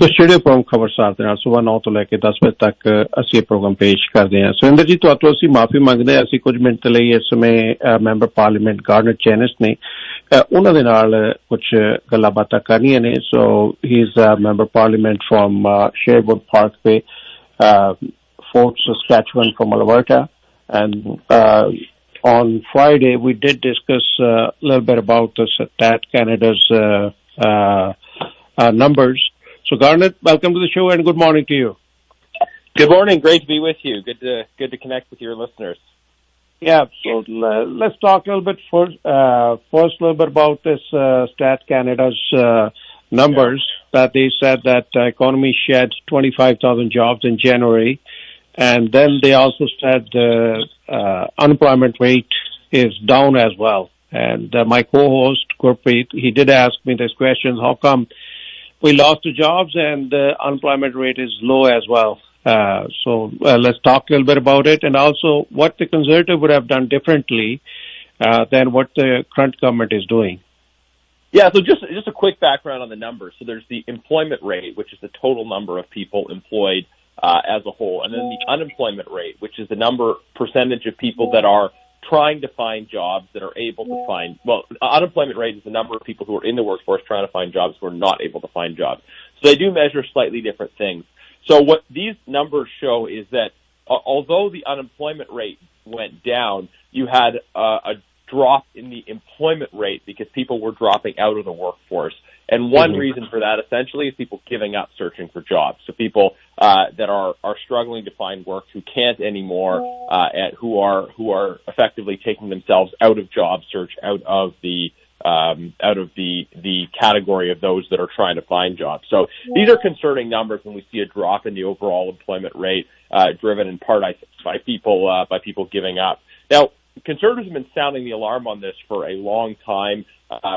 तो studio programme खबरसार ਦੇ ਨਾਲ ਸਵੇਰ 9 ਤੋਂ ਲੈ ਕੇ 10 ਵਜੇ ਤੱਕ ਅਸੀਂ ਇਹ ਪ੍ਰੋਗਰਾਮ ਪੇਸ਼ ਕਰਦੇ ਹਾਂ। ਸੁਰਿੰਦਰ ਜੀ ਤੁਹਾਤੋਂ ਅਸੀਂ ਮਾਫੀ ਮੰਗਦੇ ਹਾਂ, ਅਸੀਂ ਕੁਝ ਮਿੰਟ ਲਈ ਇਸ ਸਮੇਂ ਮੈਂਬਰ ਪਾਰਲੀਮੈਂਟ ਗਾਰਨਰ ਚੈਨਿਸ ਨੇ ਉਹਨਾਂ ਦੇ ਨਾਲ ਕੁਝ ਗੱਲਾਂ ਬਾਤਾਂ ਕਰਨੀਆਂ ਨੇ। So he is member parliament from Sherwood Parkway, Fort Saskatchewan from Alberta, and on Friday we did discuss a little bit about the Stat Canada's numbers. So Garnet, welcome to the show and good morning to you. Good morning. Great to be with you. Good to connect with your listeners. Yeah. So let's talk a little bit first a little bit about this Stat Canada's numbers that they said that economy shed 25,000 jobs in January. And then they also said the unemployment rate is down as well. And my co-host, Gurpreet, he did ask me this question, how come we lost the jobs and the unemployment rate is low as well? So let's talk a little bit about it, and also what the Conservative would have done differently than what the current government is doing. Yeah, so just a quick background on the numbers. So there's the employment rate, which is the total number of people employed as a whole, and then the unemployment rate, which is the percentage of people that are trying to find jobs that are able to find, unemployment rate is the number of people who are in the workforce trying to find jobs who are not able to find jobs. So they do measure slightly different things. So what these numbers show is that although the unemployment rate went down, you had a drop in the employment rate because people were dropping out of the workforce. And one reason for that essentially is people giving up searching for jobs. So people that are struggling to find work, who can't anymore, and who are effectively taking themselves out of job search, out of the category of those that are trying to find jobs. So these are concerning numbers when we see a drop in the overall employment rate, driven in part by people giving up. Now, Conservatives have been sounding the alarm on this for a long time.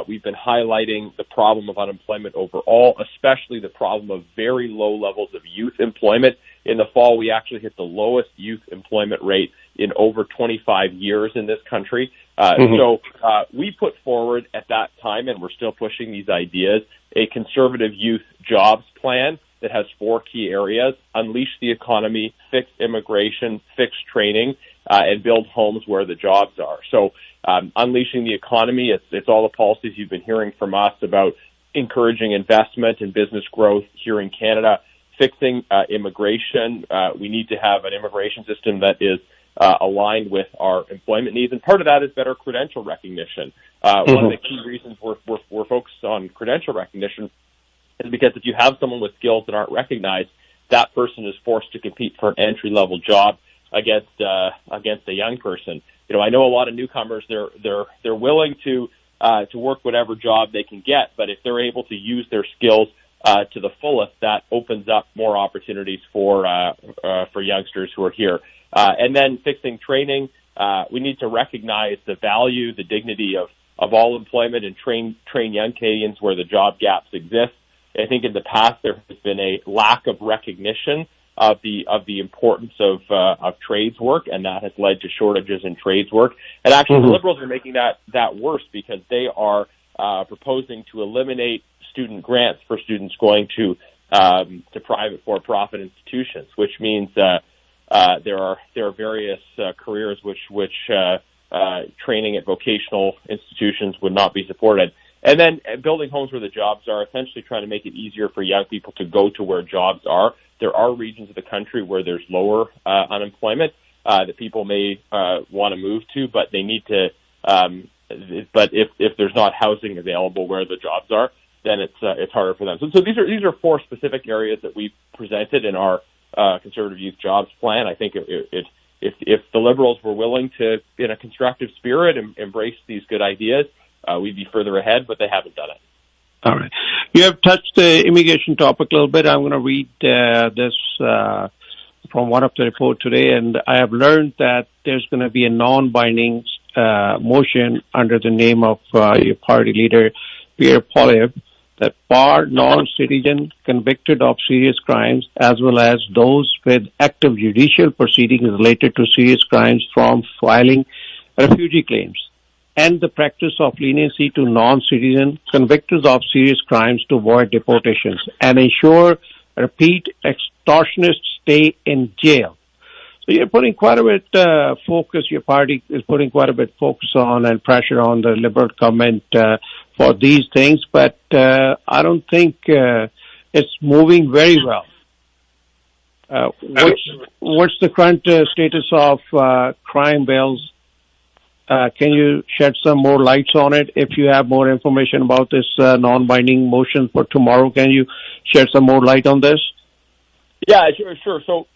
We've been highlighting the problem of unemployment overall, especially the problem of very low levels of youth employment. In the fall, we actually hit the lowest youth employment rate in over 25 years in this country. So we put forward at that time, and we're still pushing these ideas, a Conservative youth jobs plan that has 4 key areas: unleash the economy, fix immigration, fix training, and build homes where the jobs are. So unleashing the economy, it's all the policies you've been hearing from us about encouraging investment and business growth here in Canada. Fixing immigration, we need to have an immigration system that is aligned with our employment needs, and part of that is better credential recognition. One of the key reasons we're focused on credential recognition is because if you have someone with skills that aren't recognized, that person is forced to compete for an entry-level job against a young person. You know, I know a lot of newcomers, they're willing to work whatever job they can get, but if they're able to use their skills to the fullest, that opens up more opportunities for youngsters who are here. And then fixing training, we need to recognize the value, the dignity of all employment, and train young Canadians where the job gaps exist. I think in the past there has been a lack of recognition of the importance of trades work, and that has led to shortages in trades work. And actually, the Liberals are making that worse because they are proposing to eliminate student grants for students going to private for-profit institutions, which means there are various careers which training at vocational institutions would not be supported. And then building homes where the jobs are, essentially trying to make it easier for young people to go to where jobs are. There are regions of the country where there's lower unemployment that people may want to move to, but they need to. But if there's not housing available where the jobs are, then it's harder for them. So these are 4 specific areas that we presented in our Conservative Youth Jobs Plan. I think if the Liberals were willing to, in a constructive spirit, embrace these good ideas, we'd be further ahead, but they haven't done it. All right. You have touched the immigration topic a little bit. I'm going to read this from one of the report today, and I have learned that there's going to be a non-binding motion under the name of your party leader, Pierre Poilievre, that bar non-citizens convicted of serious crimes as well as those with active judicial proceedings related to serious crimes from filing refugee claims. end the practice of leniency to non-citizens convicted of serious crimes to avoid deportations, and ensure repeat extortionists stay in jail. So you're putting quite a bit focus, your party is putting quite a bit focus on and pressure on the Liberal government for these things, but I don't think it's moving very well. What's the current status of crime bills? Can you shed some more lights on it? If you have more information about this non-binding motion for tomorrow, can you shed some more light on this? Yeah, sure. So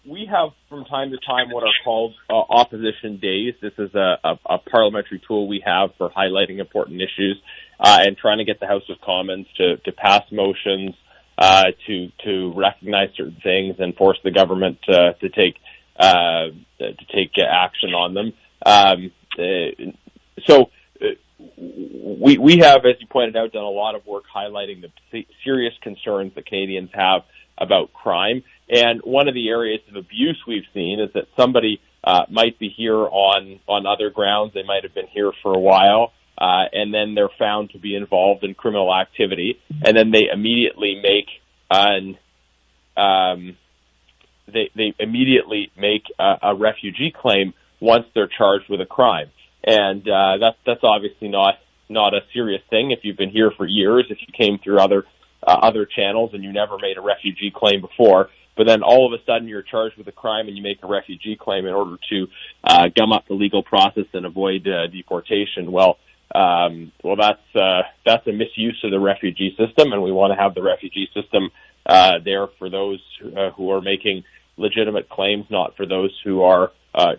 we have from time to time what are called opposition days. This is a parliamentary tool we have for highlighting important issues and trying to get the House of Commons to pass motions, to recognize certain things and force the government to take action on them. We have, as you pointed out, done a lot of work highlighting the serious concerns that Canadians have about crime. And one of the areas of abuse we've seen is that somebody might be here on other grounds. They might have been here for a while, and then they're found to be involved in criminal activity, and then they immediately make a refugee claim once they're charged with a crime. And that's obviously not a serious thing. If you've been here for years, if you came through other channels and you never made a refugee claim before, but then all of a sudden you're charged with a crime and you make a refugee claim in order to gum up the legal process and avoid deportation. Well, that's a misuse of the refugee system, and we want to have the refugee system there for those who are making legitimate claims, not for those who are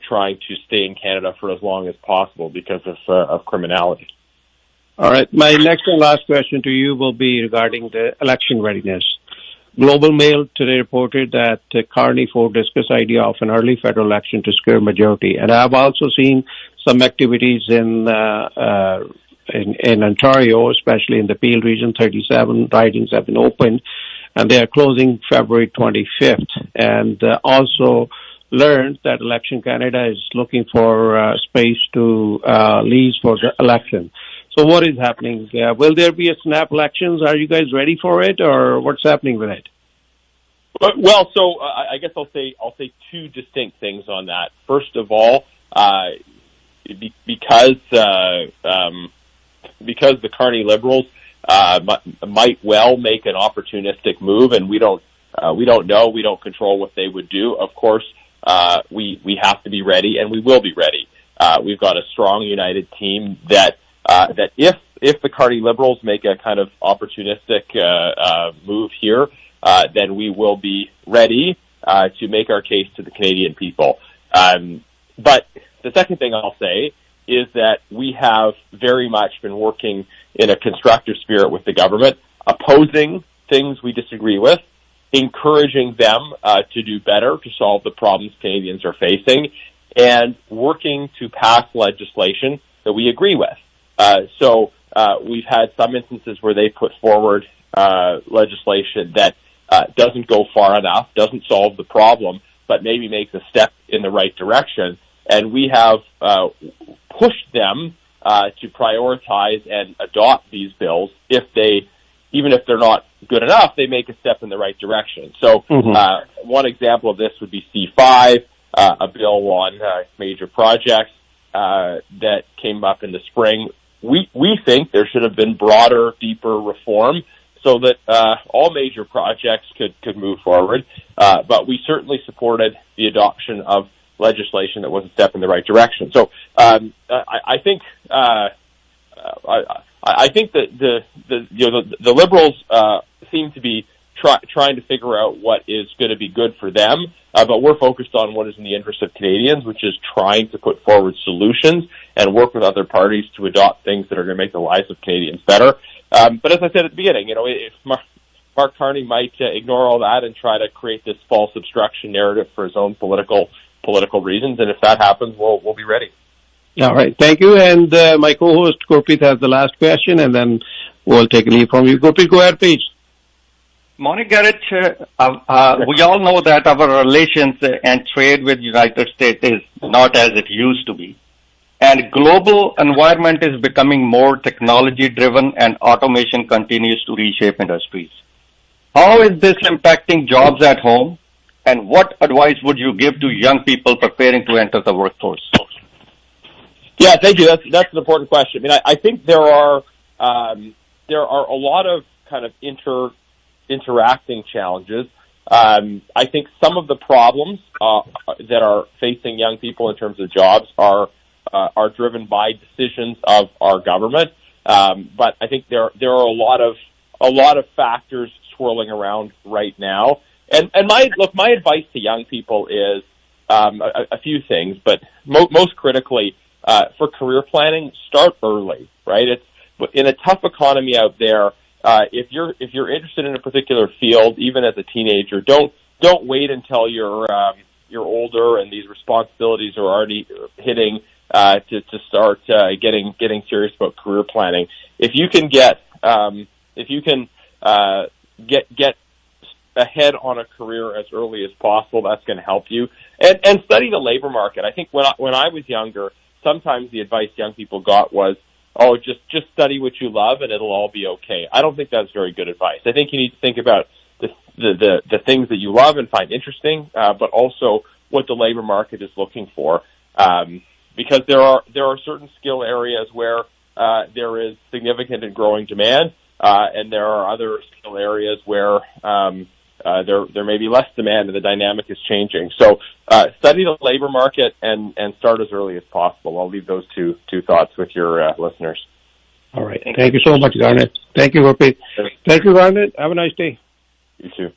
trying to stay in Canada for as long as possible because of criminality. All right. My next and last question to you will be regarding the election readiness. Global Mail today reported that Carney Ford discussed idea of an early federal election to secure majority. And I've also seen some activities in Ontario, especially in the Peel region. 37 ridings have been opened, and they are closing February 25th. And also learned that Election Canada is looking for space to lease for the election. So what is happening? Will there be a snap elections? Are you guys ready for it, or what's happening with it? Well, so I guess I'll say two distinct things on that. First of all, because the Carney Liberals might well make an opportunistic move, and we don't know, we don't control what they would do. Of course, we have to be ready, and we will be ready. We've got a strong, united team that if the Carney Liberals make a kind of opportunistic move here, then we will be ready to make our case to the Canadian people. But the second thing I'll say is that we have very much been working in a constructive spirit with the government, opposing things we disagree with, encouraging them to do better to solve the problems Canadians are facing, and working to pass legislation that we agree with. So we've had some instances where they put forward legislation that doesn't go far enough, doesn't solve the problem, but maybe makes a step in the right direction. And we have pushed them to prioritize and adopt these bills even if they're not good enough, they make a step in the right direction. So one example of this would be C5, a bill on major projects that came up in the spring. We think there should have been broader, deeper reform so that all major projects could move forward. But we certainly supported the adoption of legislation that was a step in the right direction. So I think that the Liberals seem to be trying to figure out what is going to be good for them, but we're focused on what is in the interest of Canadians, which is trying to put forward solutions and work with other parties to adopt things that are going to make the lives of Canadians better. But as I said at the beginning, if Mark Carney might ignore all that and try to create this false obstruction narrative for his own political reasons, and if that happens, we'll be ready. All right. Thank you. And my co-host, Gurpreet, has the last question, and then we'll take a leave from you. Gurpreet, go ahead, please. Morning, Garrett. We all know that our relations and trade with the United States is not as it used to be. and global environment is becoming more technology-driven, and automation continues to reshape industries. How is this impacting jobs at home, and what advice would you give to young people preparing to enter the workforce? Yeah, thank you. That's an important question. I mean, I think there are a lot of kind of interacting challenges. I think some of the problems that are facing young people in terms of jobs are driven by decisions of our government. But I think there are a lot of factors swirling around right now. And my advice to young people is a few things, but most critically, for career planning, start early, right? It's in a tough economy out there. If you're interested in a particular field, even as a teenager, don't wait until you're older and these responsibilities are already hitting to start getting serious about career planning. If you can get ahead on a career as early as possible, that's going to help you. And study the labor market. I think when I was younger, sometimes the advice young people got was, oh, just study what you love and it'll all be okay. I don't think that's very good advice. I think you need to think about the things that you love and find interesting, but also what the labor market is looking for. Because there are certain skill areas where there is significant and growing demand, and there are other skill areas where there may be less demand and the dynamic is changing. So study the labor market and start as early as possible. I'll leave those two thoughts with your listeners. All right. Thank you so much, Garnet. Thank you, Rupi. Thank you, Garnet. Have a nice day. You too.